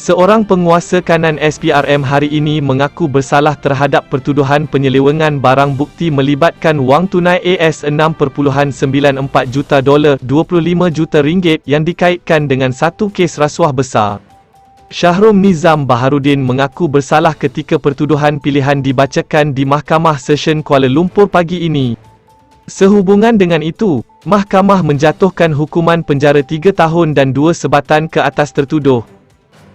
Seorang penguasa kanan SPRM hari ini mengaku bersalah terhadap pertuduhan penyelewengan barang bukti melibatkan wang tunai $6.94 juta, 25 juta ringgit yang dikaitkan dengan satu kes rasuah besar. Shahrom Nizam Baharudin mengaku bersalah ketika pertuduhan pilihan dibacakan di Mahkamah Session Kuala Lumpur pagi ini. Sehubungan dengan itu, mahkamah menjatuhkan hukuman penjara 3 tahun dan 2 sebatan ke atas tertuduh.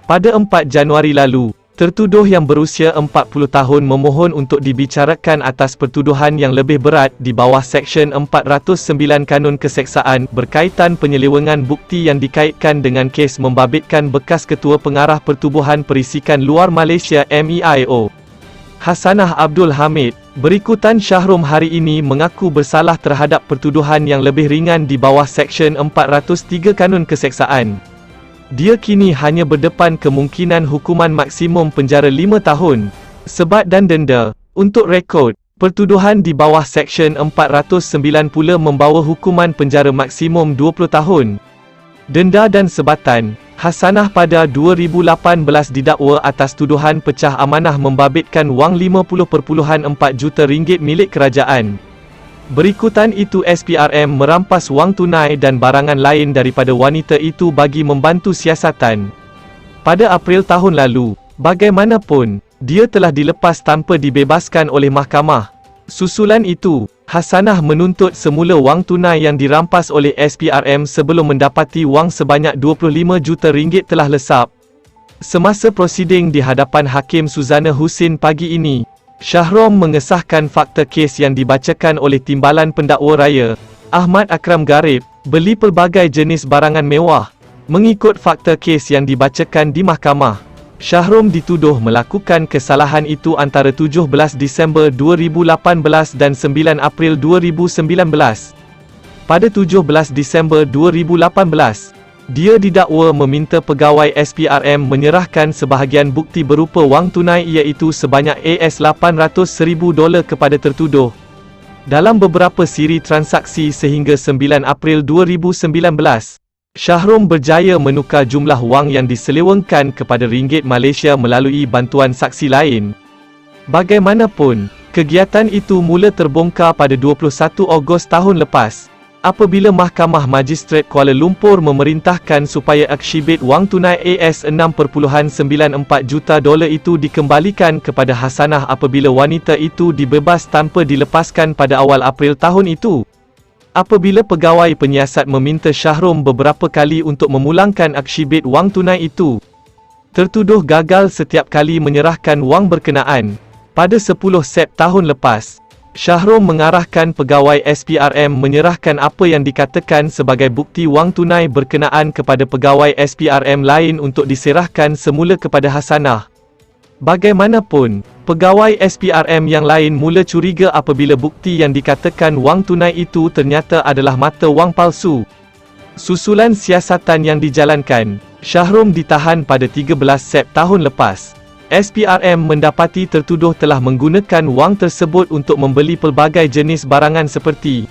Pada 4 Januari lalu, tertuduh yang berusia 40 tahun memohon untuk dibicarakan atas pertuduhan yang lebih berat di bawah Seksyen 409 Kanun Keseksaan berkaitan penyelewengan bukti yang dikaitkan dengan kes membabitkan bekas Ketua Pengarah Pertubuhan Perisikan Luar Malaysia MEIO, Hassanah Abdul Hamid. Berikutan, Shahrom hari ini mengaku bersalah terhadap pertuduhan yang lebih ringan di bawah Seksyen 403 Kanun Keseksaan. Dia kini hanya berdepan kemungkinan hukuman maksimum penjara 5 tahun, sebat dan denda. Untuk rekod, pertuduhan di bawah Seksyen 409 pula membawa hukuman penjara maksimum 20 tahun. Denda dan sebatan. Hassanah pada 2018 didakwa atas tuduhan pecah amanah membabitkan wang RM50.4 juta milik kerajaan. Berikutan itu, SPRM merampas wang tunai dan barangan lain daripada wanita itu bagi membantu siasatan. Pada April tahun lalu, bagaimanapun, dia telah dilepas tanpa dibebaskan oleh mahkamah. Susulan itu, Hassanah menuntut semula wang tunai yang dirampas oleh SPRM sebelum mendapati wang sebanyak RM25 juta telah lesap. Semasa prosiding di hadapan Hakim Suzana Husin pagi ini, Shahrom mengesahkan fakta kes yang dibacakan oleh Timbalan Pendakwa Raya, Ahmad Akram Garib, beli pelbagai jenis barangan mewah. Mengikut fakta kes yang dibacakan di mahkamah, Shahrom dituduh melakukan kesalahan itu antara 17 Disember 2018 dan 9 April 2019. Pada 17 Disember 2018, dia didakwa meminta pegawai SPRM menyerahkan sebahagian bukti berupa wang tunai iaitu sebanyak $800,000 kepada tertuduh. Dalam beberapa siri transaksi sehingga 9 April 2019, Shahrom berjaya menukar jumlah wang yang diselewengkan kepada ringgit Malaysia melalui bantuan saksi lain. Bagaimanapun, kegiatan itu mula terbongkar pada 21 Ogos tahun lepas, apabila Mahkamah Magistrat Kuala Lumpur memerintahkan supaya aksibit wang tunai $6.94 juta itu dikembalikan kepada Hassanah apabila wanita itu dibebas tanpa dilepaskan pada awal April tahun itu. Apabila pegawai penyiasat meminta Shahrom beberapa kali untuk memulangkan aksibit wang tunai itu, tertuduh gagal setiap kali menyerahkan wang berkenaan. Pada 10 Sep tahun lepas, Shahrom mengarahkan pegawai SPRM menyerahkan apa yang dikatakan sebagai bukti wang tunai berkenaan kepada pegawai SPRM lain untuk diserahkan semula kepada Hassanah. Bagaimanapun, pegawai SPRM yang lain mula curiga apabila bukti yang dikatakan wang tunai itu ternyata adalah mata wang palsu. Susulan siasatan yang dijalankan, Shahrom ditahan pada 13 Sep tahun lepas. SPRM mendapati tertuduh telah menggunakan wang tersebut untuk membeli pelbagai jenis barangan seperti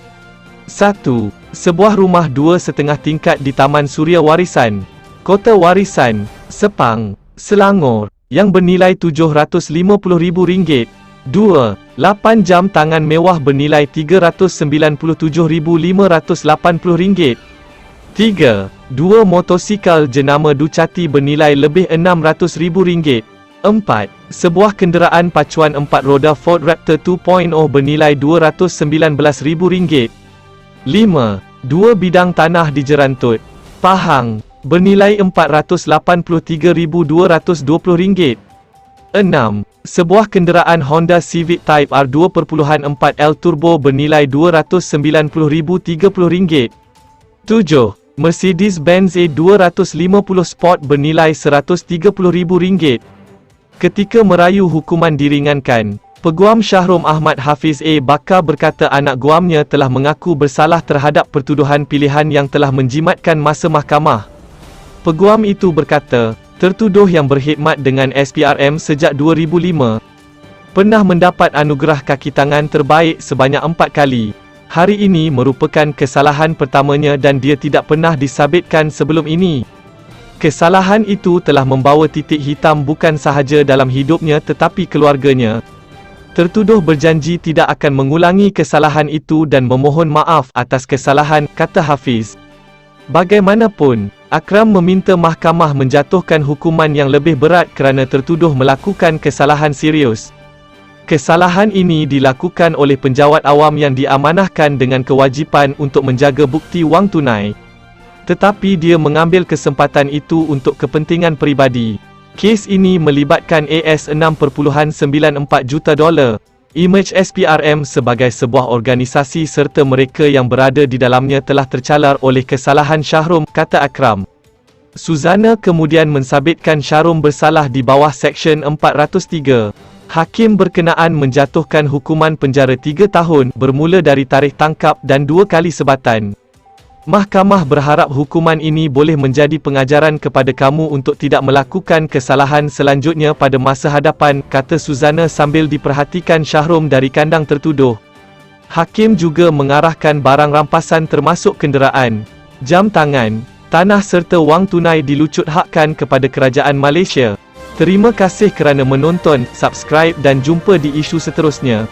1. Sebuah rumah 2.5 tingkat di Taman Suria Warisan, Kota Warisan, Sepang, Selangor, yang bernilai RM750,000. 2. 8 jam tangan mewah bernilai RM397,580. 3. 2 motosikal jenama Ducati bernilai lebih RM600,000. 4. Sebuah kenderaan pacuan 4 roda Ford Raptor 2.0 bernilai RM219,000. 5. 2 bidang tanah di Jerantut, Pahang, bernilai RM483,220. 6. Sebuah kenderaan Honda Civic Type R 2.4L Turbo bernilai RM290,030. 7. Mercedes-Benz A250 Sport bernilai RM130,000. Ketika merayu hukuman diringankan, Peguam Shahrom Ahmad Hafiz A. Bakar berkata anak guamnya telah mengaku bersalah terhadap pertuduhan pilihan yang telah menjimatkan masa mahkamah. Peguam itu berkata, tertuduh yang berkhidmat dengan SPRM sejak 2005, pernah mendapat anugerah kaki tangan terbaik sebanyak 4 kali. Hari ini merupakan kesalahan pertamanya dan dia tidak pernah disabitkan sebelum ini. Kesalahan itu telah membawa titik hitam bukan sahaja dalam hidupnya tetapi keluarganya. Tertuduh berjanji tidak akan mengulangi kesalahan itu dan memohon maaf atas kesalahan, kata Hafiz. Bagaimanapun, Akram meminta mahkamah menjatuhkan hukuman yang lebih berat kerana tertuduh melakukan kesalahan serius. Kesalahan ini dilakukan oleh penjawat awam yang diamanahkan dengan kewajipan untuk menjaga bukti wang tunai. Tetapi dia mengambil kesempatan itu untuk kepentingan peribadi. Kes ini melibatkan $6.94 juta. Imej SPRM sebagai sebuah organisasi serta mereka yang berada di dalamnya telah tercalar oleh kesalahan Shahrom, kata Akram. Suzana kemudian mensabitkan Shahrom bersalah di bawah Seksyen 403. Hakim berkenaan menjatuhkan hukuman penjara 3 tahun bermula dari tarikh tangkap dan 2 kali sebatan. Mahkamah berharap hukuman ini boleh menjadi pengajaran kepada kamu untuk tidak melakukan kesalahan selanjutnya pada masa hadapan, kata Suzana sambil diperhatikan Shahrom dari kandang tertuduh. Hakim juga mengarahkan barang rampasan termasuk kenderaan, jam tangan, tanah serta wang tunai dilucut hakkan kepada kerajaan Malaysia. Terima kasih kerana menonton, subscribe dan jumpa di isu seterusnya.